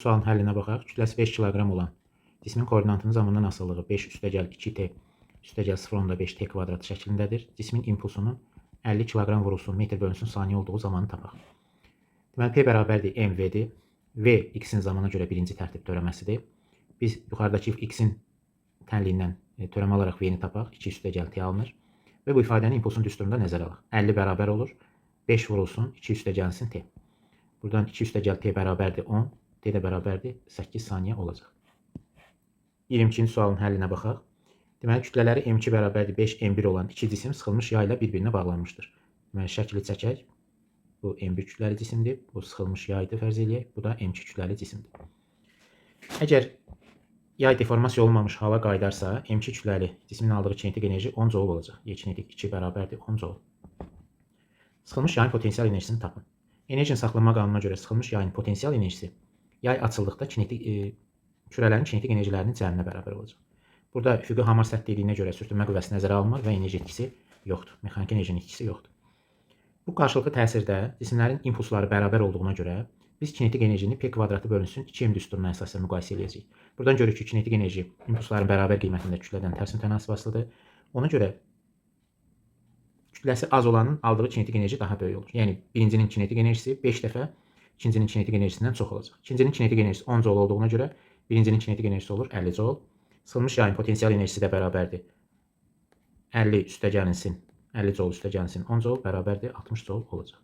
Sualın həllinə baxaq. Kütləsi 5 kiloqram olan cismin koordinatının zamandan asılılığı 5 üstəgəl 2t üstəgəl 0.5 t kvadrat şəklindədir. Cismin impulsunun 50 kiloqram vurulsun metr bölünsün saniyə olduğu zamanı tapaq. Deməli, P bərabərdir mv'dir. V x-in zamana görə birinci tərtib törəməsidir. Biz yuxarıdakı x-in tənliyindən törəmə olaraq v-ni tapaq. 2 üstəgəl t alınır. Və bu ifadəni impulsun düsturunda nəzərə alaq. 50 bərabər olur. 5 vurulsun 2 üstəgəlsin t. Buradan 2 üstəgəl t bərabərdir 10. T də bərabərdir 8 saniyə olacaq. 22-ci sualın həllinə baxaq. Deməli, kütlələri m2 bərabərdir 5 m1 olan iki cisim sıxılmış yay ilə bir-birinə bağlanmışdır. Deməli, şəkli çəkək. Bu m1 kütləli cisimdir. Bu sıxılmış yaydır fərz eləyək. Bu da m2 kütləli cisimdir. Əgər yay deformasiya olmamış hala qayıdarsa, m2 kütləli cismin aldığı kinetik enerji 10 joule olacaq. Y kinetik 2 bərabərdir 10 joule. Sıxılmış yayın potensial enerjisini tapın. Enerjinin saxlanma qanununa görə sıxılmış yayın potensial enerjisi yay açıldıqda kürələrin kinetik enerjilərinin cəminə bərabər olacaq. Burada üfüqi hamar sərtliyinə görə sürtünmə qüvvəsi nəzərə alınmır və enerji itkisi yoxdur. Mexaniki enerjinin itkisi yoxdur. Bu qarşılıqlı təsirdə cisimlərin impulsları bərabər olduğuna görə biz kinetik enerjini P kvadratı bölünsün 2m düsturuna əsasında müqayisə edəcəyik. Buradan görürük ki, kinetik enerji impulsların bərabər qiymətində kütlədən tərs mütənasib asılıdır. Ona görə kütləsi az olanın aldığı kinetik enerji daha böyük olur. Yəni birincinin kinetik enerjisi 5 dəfə ikincinin kinetik enerjisindən çox olacaq. İkincinin kinetik enerjisi 10 joule olduğuna görə birincinin kinetik enerjisi olur 50 joule. Sıxılmış yayın potensial enerjisi də bərabərdir 50 üstəgəlinsin 50 joule üstəgəlinsin 10 joule bərabərdir 60 joule olacaq.